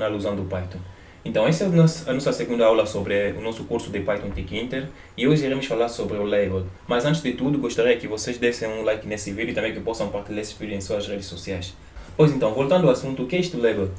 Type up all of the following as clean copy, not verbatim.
canal usando o Python. Então essa é a nossa segunda aula sobre o nosso curso de Python Tkinter e hoje iremos falar sobre o label. Mas antes de tudo, gostaria que vocês dessem um like nesse vídeo e também que possam partilhar esse vídeo em suas redes sociais. Pois então, voltando ao assunto, o que é este label?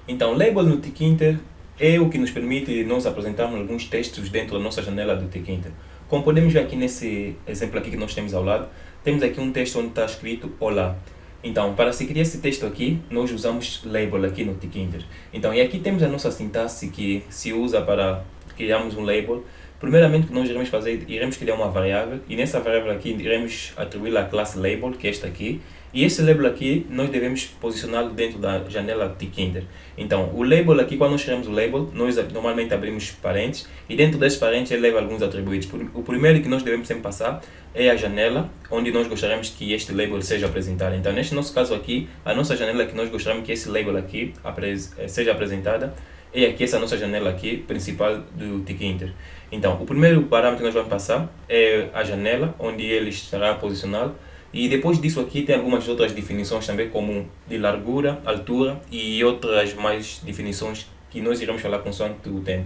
Então, label no Tkinter é o que nos permite nós apresentarmos alguns textos dentro da nossa janela do Tkinter. Como podemos ver aqui nesse exemplo aqui que nós temos ao lado, temos aqui um texto onde está escrito Olá. Então, para se criar esse texto aqui, nós usamos label aqui no Tkinter. Então, e aqui temos a nossa sintaxe que se usa para criarmos um label. Primeiramente, o que nós iremos fazer, iremos criar uma variável e nessa variável aqui iremos atribuir a classe label, que é esta aqui. E esse label aqui, nós devemos posicioná-lo dentro da janela Tkinter. Então, o label aqui, quando nós criamos o label, nós normalmente abrimos parênteses e dentro desses parênteses ele leva alguns atributos. O primeiro que nós devemos sempre passar é a janela, onde nós gostaríamos que este label seja apresentado. Então, neste nosso caso aqui, a nossa janela que nós gostaríamos que esse label aqui seja apresentada é aqui essa nossa janela aqui, principal do Tkinter. Então, o primeiro parâmetro que nós vamos passar é a janela, onde ele estará posicionado. E depois disso aqui tem algumas outras definições também, como de largura, altura e outras mais definições que nós iremos falar consoante o tempo.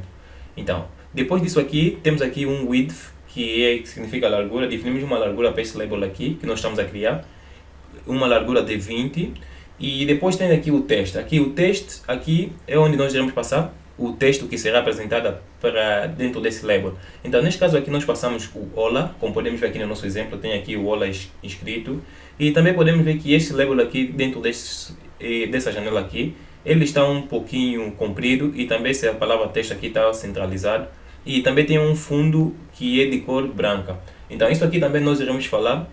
Então, depois disso aqui, temos aqui um width, que significa largura. Definimos uma largura para esse label aqui, que nós estamos a criar. Uma largura de 20. E depois tem aqui o texto. Aqui o texto aqui é onde nós iremos passar o texto que será apresentado para dentro desse label. Então, neste caso aqui nós passamos o Olá, como podemos ver aqui no nosso exemplo, tem aqui o Olá escrito. E também podemos ver que este label aqui, dentro dessa janela aqui, ele está um pouquinho comprido e também se a palavra texto aqui está centralizado. E também tem um fundo que é de cor branca. Então, isso aqui também nós iremos falar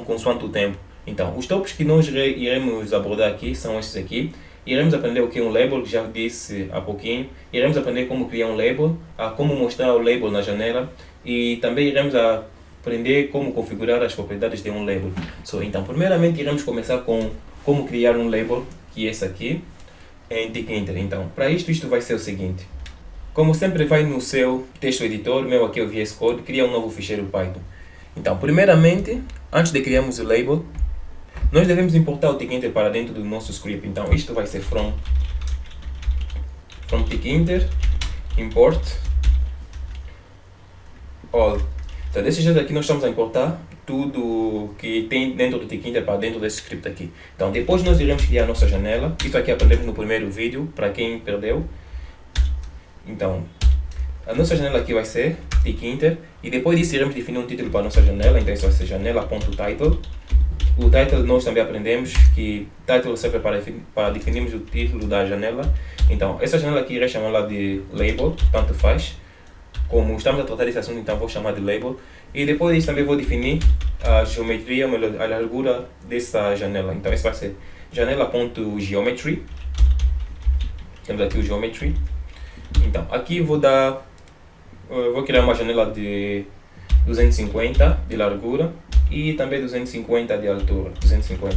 consoante o tempo. Então, os tópicos que nós iremos abordar aqui são esses aqui. Iremos aprender o que é um label, que já disse há pouquinho. Iremos aprender como criar um label, como mostrar o label na janela. E também iremos aprender como configurar as propriedades de um label. Então, primeiramente, iremos começar com como criar um label, que é esse aqui, em Tkinter. Então, para isto vai ser o seguinte. Como sempre vai no seu texto editor, meu aqui é o VS Code, cria um novo ficheiro Python. Então, primeiramente, antes de criarmos o label, nós devemos importar o Tkinter para dentro do nosso script. Então, isto vai ser from Tkinter import all. Então, desse jeito aqui nós estamos a importar tudo que tem dentro do Tkinter para dentro desse script aqui. Então, depois nós iremos criar a nossa janela. Isso aqui aprendemos no primeiro vídeo, para quem perdeu. Então, a nossa janela aqui vai ser Tkinter. E depois disso iremos definir um título para a nossa janela. Então, isso vai ser janela.title. O title nós também aprendemos que title serve para definirmos o título da janela. Então, essa janela aqui irei chamá-la de label, tanto faz. Como estamos a tratar desse assunto, então vou chamar de label. E depois disso também vou definir a geometria, a largura dessa janela. Então, isso vai ser janela.geometry. Temos aqui o geometry. Então, aqui vou criar uma janela de 250 de largura e também 250 de altura. 250.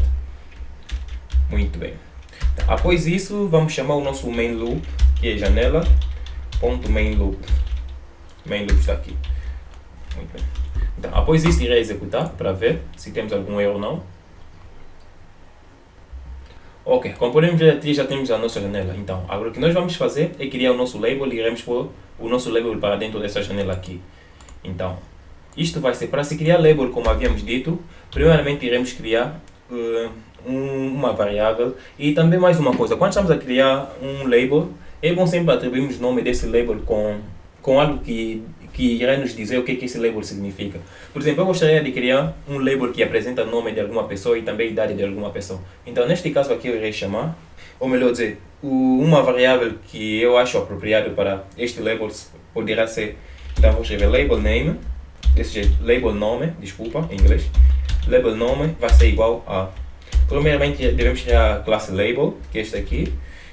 Muito bem. Então, após isso, vamos chamar o nosso main loop, que é janela.mainLoop. Main loop está aqui. Muito bem. Então, após isso, irei executar para ver se temos algum erro ou não. Ok, como podemos ver aqui já temos a nossa janela. Então, agora o que nós vamos fazer é criar o nosso label e iremos pôr o nosso label para dentro dessa janela aqui. Então, isto vai ser para se criar label, como havíamos dito. Primeiramente iremos criar uma variável e também mais uma coisa. Quando estamos a criar um label, é bom sempre atribuirmos o nome desse label com algo que irá nos dizer o que esse label significa. Por exemplo, eu gostaria de criar um label que apresenta o nome de alguma pessoa e também a idade de alguma pessoa. Então, neste caso aqui eu irei chamar, ou melhor dizer, uma variável que eu acho apropriado para este label poderá ser, então vou escrever label name, desse jeito, label nome, desculpa, em inglês. Label nome vai ser igual a, primeiramente devemos criar a classe label, que é esta aqui,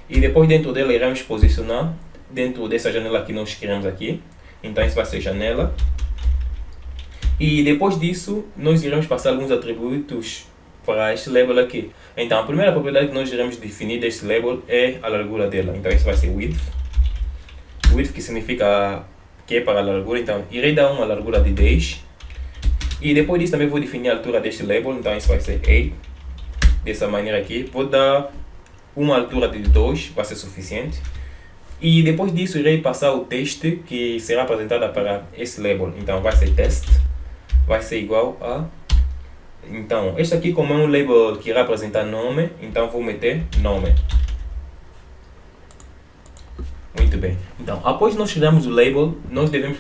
e depois dentro dela iremos posicionar dentro dessa janela que nós criamos aqui. Então isso vai ser janela. E depois disso, nós iremos passar alguns atributos para este label aqui. Então a primeira propriedade que nós iremos definir deste label é a largura dela. Então isso vai ser width. Width que significa que é para a largura. Então irei dar uma largura de 10. E depois disso também vou definir a altura deste label. Então isso vai ser 8. Dessa maneira aqui. Vou dar uma altura de 2 vai ser suficiente. E depois disso irei passar o texto que será apresentado para esse label. Então vai ser test, vai ser igual a... Então, este aqui como é um label que irá apresentar nome, então vou meter nome. Muito bem. Então, após nós criarmos o label, nós devemos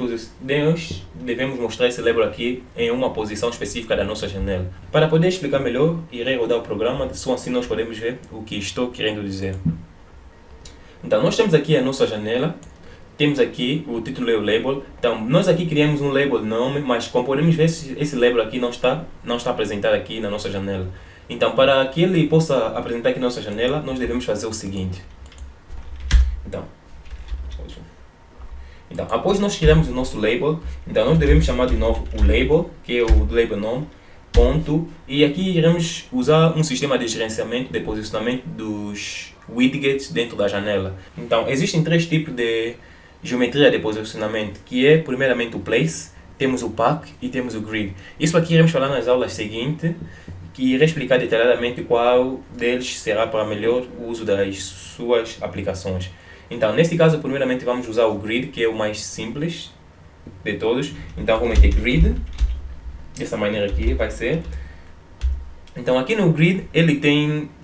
mostrar esse label aqui em uma posição específica da nossa janela. Para poder explicar melhor, irei rodar o programa, só assim nós podemos ver o que estou querendo dizer. Então, nós temos aqui a nossa janela, temos aqui o título e o label. Então, nós aqui criamos um label nome, mas como podemos ver, esse label aqui não está apresentado aqui na nossa janela. Então, para que ele possa apresentar aqui na nossa janela, nós devemos fazer o seguinte. Então, após nós criarmos o nosso label, então nós devemos chamar de novo o label, que é o label nome, ponto, e aqui iremos usar um sistema de gerenciamento de posicionamento dos widgets dentro da janela. Então, existem três tipos de geometria de posicionamento, que é primeiramente o place, temos o pack e temos o grid. Isso aqui iremos falar nas aulas seguintes, que irei explicar detalhadamente qual deles será para melhor uso das suas aplicações. Então, neste caso, primeiramente vamos usar o grid, que é o mais simples de todos. Então, vou meter grid, dessa maneira aqui vai ser. Então, aqui no grid, ele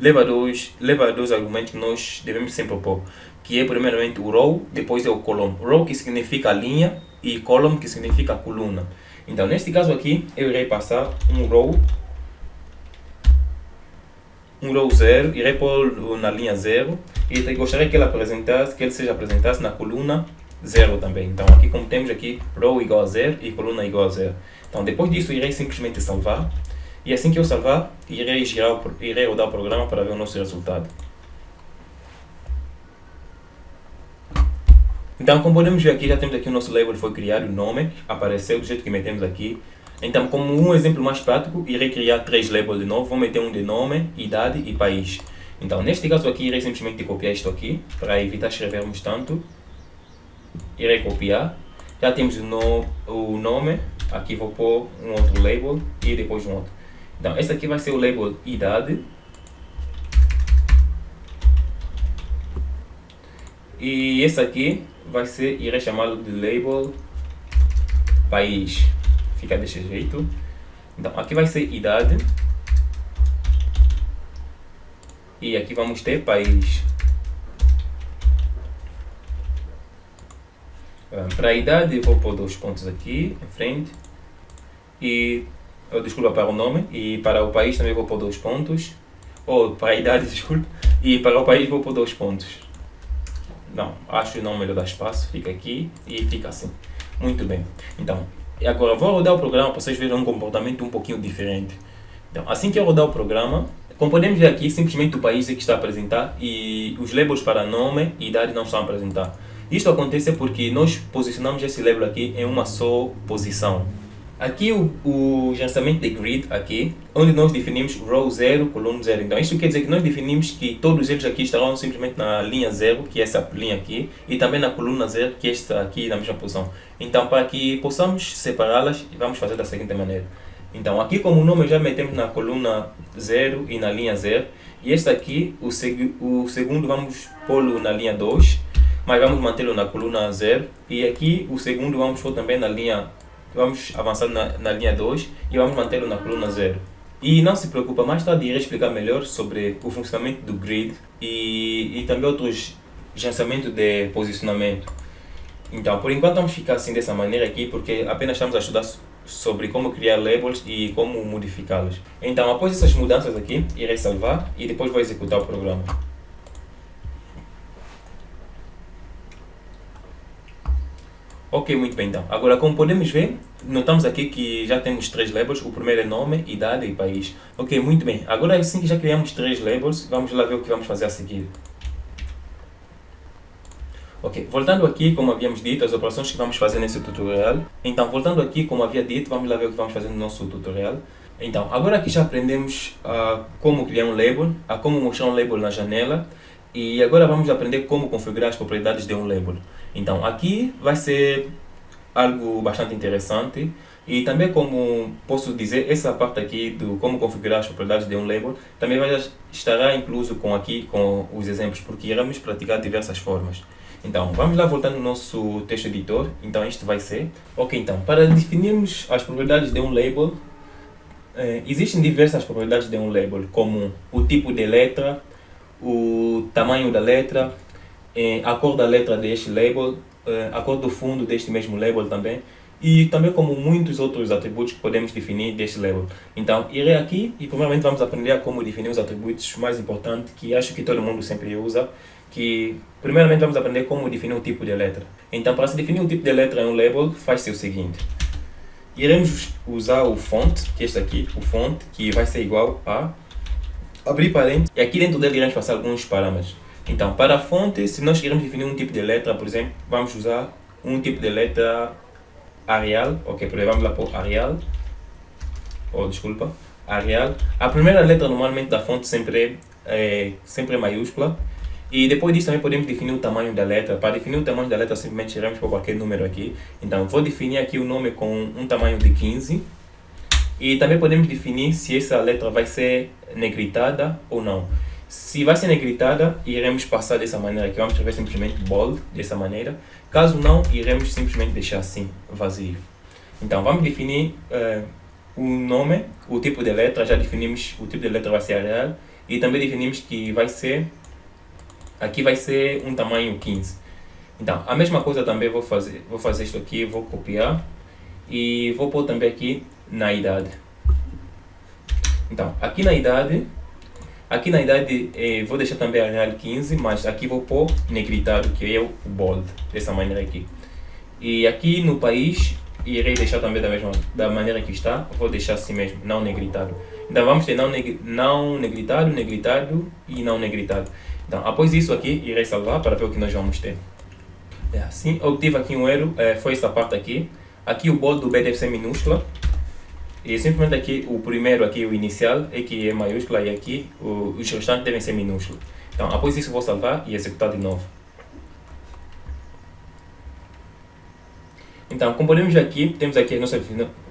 leva dois argumentos que nós devemos sempre propor, que é primeiramente o row, depois é o column. Row que significa linha e column que significa coluna. Então, neste caso aqui, eu irei passar um row 0, irei pôr na linha 0 e gostaria que ele seja apresentasse na coluna 0 também. Então aqui como temos aqui row igual a 0 e coluna igual a 0. Então depois disso irei simplesmente salvar e assim que eu salvar irei rodar o programa para ver o nosso resultado. Então como podemos ver aqui, já temos aqui o nosso label foi criado, o nome apareceu do jeito que metemos aqui. Então, como um exemplo mais prático, irei criar 3 labels de novo. Vou meter um de nome, idade e país. Então, neste caso aqui, irei simplesmente copiar isto aqui, para evitar escrevermos tanto. Irei copiar. Já temos o nome. Aqui vou pôr um outro label e depois um outro. Então, este aqui vai ser o label idade. E esse aqui irei chamá-lo de label país. Fica desse jeito. Então aqui vai ser idade. E aqui vamos ter país. Para a idade eu vou pôr 2 pontos aqui em frente. E desculpa, para o nome. E para o país também vou pôr 2 pontos. Ou para a idade, desculpa. E para o país vou pôr 2 pontos. Não, acho não melhor dar espaço. Fica aqui e fica assim. Muito bem. Então, e agora vou rodar o programa para vocês verem um comportamento um pouquinho diferente. Então, assim que eu rodar o programa, como podemos ver aqui, simplesmente o país é que está a apresentar e os labels para nome e idade não estão a apresentar. Isto acontece porque nós posicionamos esse label aqui em uma só posição. Aqui o gerenciamento de grid aqui, onde nós definimos row 0, coluna 0. Então isso quer dizer que nós definimos que todos eles aqui estarão simplesmente na linha 0, que é essa linha aqui, e também na coluna 0, que é esta aqui na mesma posição. Então para que possamos separá-las, vamos fazer da seguinte maneira. Então aqui como o nome já metemos na coluna 0 e na linha 0, e este aqui, o segundo vamos pô-lo na linha 2, mas vamos mantê-lo na coluna 0, e aqui o segundo vamos pôr também na linha. Vamos avançar na linha 2 e vamos mantê-lo na coluna 0. E não se preocupa, mais tarde irei explicar melhor sobre o funcionamento do grid e também outros gerenciamentos de posicionamento. Então, por enquanto vamos ficar assim dessa maneira aqui, porque apenas estamos a estudar sobre como criar labels e como modificá-los. Então, após essas mudanças aqui, irei salvar e depois vou executar o programa. Ok, muito bem então. Agora, como podemos ver, notamos aqui que já temos 3 labels. O primeiro é nome, idade e país. Ok, muito bem. Agora, assim que já criamos 3 labels, vamos lá ver o que vamos fazer a seguir. Ok, voltando aqui, como havíamos dito, as operações que vamos fazer nesse tutorial. Então, voltando aqui, como havia dito, vamos lá ver o que vamos fazer no nosso tutorial. Então, agora que já aprendemos como criar um label, a como mostrar um label na janela, e agora vamos aprender como configurar as propriedades de um label. Então aqui vai ser algo bastante interessante E também, como posso dizer, essa parte aqui do como configurar as propriedades de um label também estará incluso com os exemplos, porque iremos praticar diversas formas. Então, vamos lá voltar no nosso texto editor. Então, este vai ser... Ok, então, para definirmos as propriedades de um label, existem diversas propriedades de um label, como o tipo de letra, o tamanho da letra, a cor da letra deste label, a cor do fundo deste mesmo label também, e também como muitos outros atributos que podemos definir deste label. Então, irei aqui e primeiramente vamos aprender a como definir os atributos mais importantes, que acho que todo mundo sempre usa, que primeiramente vamos aprender como definir o tipo de letra. Então, para se definir um tipo de letra em um label, faz-se o seguinte. Iremos usar o font, que é este aqui, o font, que vai ser igual a abrir parênteses, e aqui dentro dele iremos passar alguns parâmetros. Então, para a fonte, se nós queremos definir um tipo de letra, por exemplo, vamos usar um tipo de letra Arial, ok, vamos lá por Arial, Arial. A primeira letra normalmente da fonte sempre é maiúscula, e depois disso também podemos definir o tamanho da letra. Para definir o tamanho da letra, simplesmente iremos por qualquer número aqui. Então, vou definir aqui o nome com um tamanho de 15, e também podemos definir se essa letra vai ser negritada ou não. Se vai ser negritada, iremos passar dessa maneira aqui, vamos escrever simplesmente bold, dessa maneira. Caso não, iremos simplesmente deixar assim, vazio. Então, vamos definir o nome, o tipo de letra, já definimos o tipo de letra vai ser Arial, e também definimos que aqui vai ser um tamanho 15. Então, a mesma coisa também vou fazer isto aqui, vou copiar, e vou pôr também aqui na idade. Então, aqui na idade vou deixar também Arial 15, mas aqui vou pôr negritado, que é o bold, dessa maneira aqui. E aqui no país, irei deixar também da maneira que está, vou deixar assim mesmo, não negritado. Então vamos ter não negritado, negritado e não negritado. Então após isso aqui, irei salvar para ver o que nós vamos ter. Assim, obtive aqui um erro, foi essa parte aqui. Aqui o bold do B deve ser minúscula. E simplesmente aqui, o primeiro aqui, o inicial, é que é maiúscula, e aqui os restantes devem ser minúsculos. Então, após isso, vou salvar e executar de novo. Então, como podemos ver aqui, temos aqui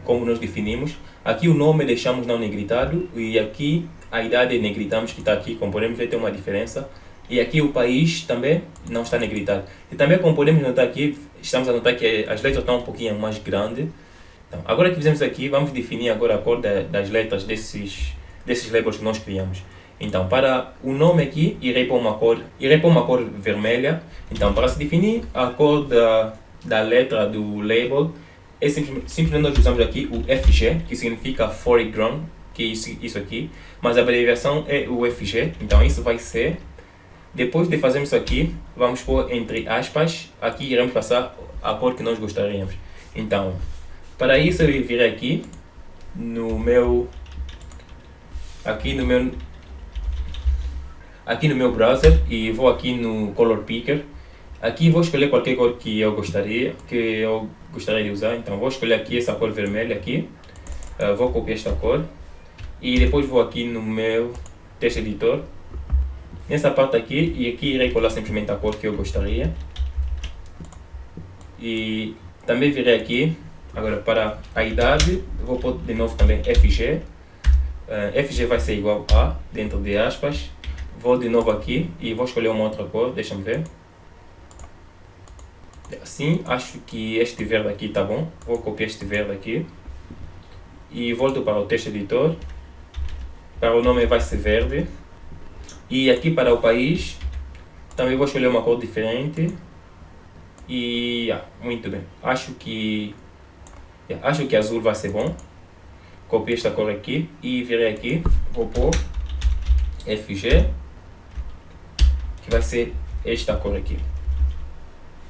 como nós definimos. Aqui o nome deixamos não negritado, e aqui a idade negritamos, que está aqui, como podemos ver, tem uma diferença. E aqui o país também não está negritado. E também, como podemos notar aqui, estamos a notar que as letras estão um pouquinho mais grandes. Então, agora que fizemos aqui, vamos definir agora a cor das letras desses labels que nós criamos. Então, para o nome aqui, irei pôr uma cor vermelha. Então, para se definir a cor da letra do label, simplesmente nós usamos aqui o FG, que significa foreground, que é isso aqui, mas a abreviação é o FG. Então, isso vai ser, depois de fazermos isso aqui, vamos pôr entre aspas, aqui iremos passar a cor que nós gostaríamos. Então, para isso eu virei aqui no meu browser e vou aqui no Color Picker. Aqui vou escolher qualquer cor que eu gostaria de usar. Então vou escolher aqui essa cor vermelha aqui. Vou copiar esta cor e depois vou aqui no meu texto editor. Nessa parte aqui, e aqui irei colar simplesmente a cor que eu gostaria. E também virei aqui. Agora, para a idade, vou pôr de novo também FG. FG vai ser igual a, dentro de aspas. Vou de novo aqui e vou escolher uma outra cor, deixa-me ver. Assim, acho que este verde aqui está bom. Vou copiar este verde aqui. E volto para o texto editor. Para o nome vai ser verde. E aqui para o país, também vou escolher uma cor diferente. E, muito bem. Acho que azul vai ser bom. Copiei esta cor aqui e virei aqui. Vou pôr FG, que vai ser esta cor aqui.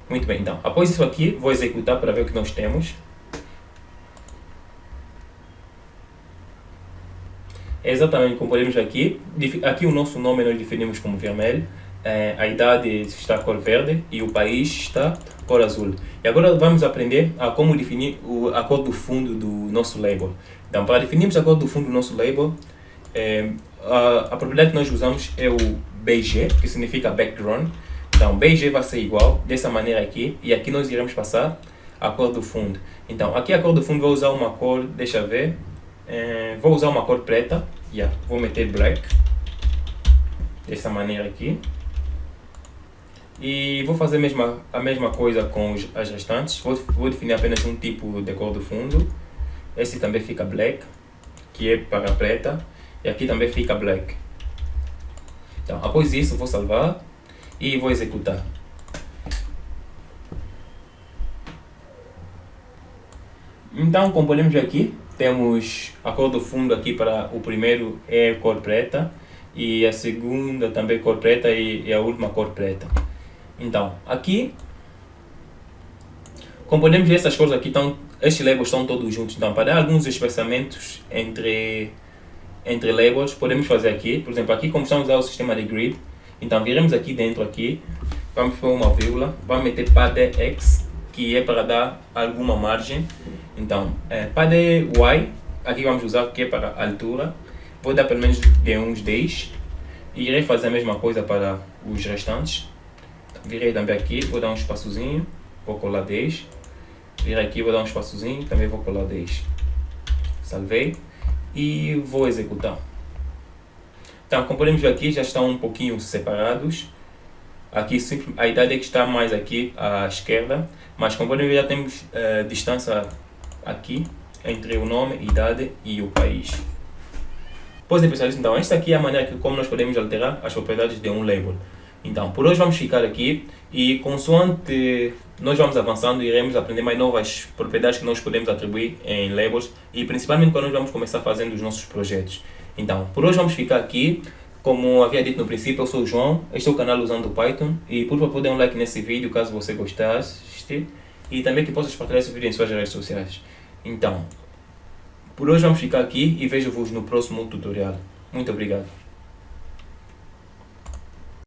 Muito bem, então, após isso aqui, vou executar para ver o que nós temos. É exatamente como podemos ver aqui. Aqui o nosso nome nós definimos como vermelho. A idade está cor verde e o país está cor azul. E agora vamos aprender a como definir a cor do fundo do nosso label. Então, para definirmos a cor do fundo do nosso label, a propriedade que nós usamos é o BG, que significa background. Então, BG vai ser igual dessa maneira aqui, e aqui nós iremos passar a cor do fundo. Então, aqui a cor do fundo vou usar uma cor, deixa eu ver, vou usar uma cor preta, vou meter black, dessa maneira aqui. E vou fazer a mesma coisa com as restantes, vou definir apenas um tipo de cor do fundo. Esse também fica black, que é para preta, e aqui também fica black. Então, após isso, vou salvar e vou executar. Então, como podemos ver aqui, temos a cor do fundo aqui para o primeiro é cor preta, e a segunda também cor preta e a última cor preta. Então, aqui, como podemos ver, essas cores aqui estes labels estão todos juntos. Então, para dar alguns espaçamentos entre labels, podemos fazer aqui, por exemplo, aqui como estamos a usar o sistema de grid, então viremos aqui dentro aqui, vamos pôr uma vírgula, vamos meter padded X, que é para dar alguma margem. Então, padded Y, aqui vamos usar que é para a altura, vou dar pelo menos de uns 10, e irei fazer a mesma coisa para os restantes. Virei também aqui, vou dar um espaçozinho, vou colar 10, virei aqui, vou dar um espaçozinho, também vou colar 10. Salvei e vou executar. Então, como podemos ver aqui, já estão um pouquinho separados. Aqui a idade é que está mais aqui à esquerda, mas como podemos ver, já temos distância aqui entre o nome, idade e o país. Pois é, pessoal, então esta aqui é a maneira como nós podemos alterar as propriedades de um label. Então, por hoje vamos ficar aqui e consoante nós vamos avançando, iremos aprender mais novas propriedades que nós podemos atribuir em labels e principalmente quando nós vamos começar fazendo os nossos projetos. Então, por hoje vamos ficar aqui. Como havia dito no princípio, eu sou o João, este é o canal Usando Python e por favor dê um like nesse vídeo caso você gostasse e também que possas partilhar esse vídeo em suas redes sociais. Então, por hoje vamos ficar aqui e vejo-vos no próximo tutorial. Muito obrigado.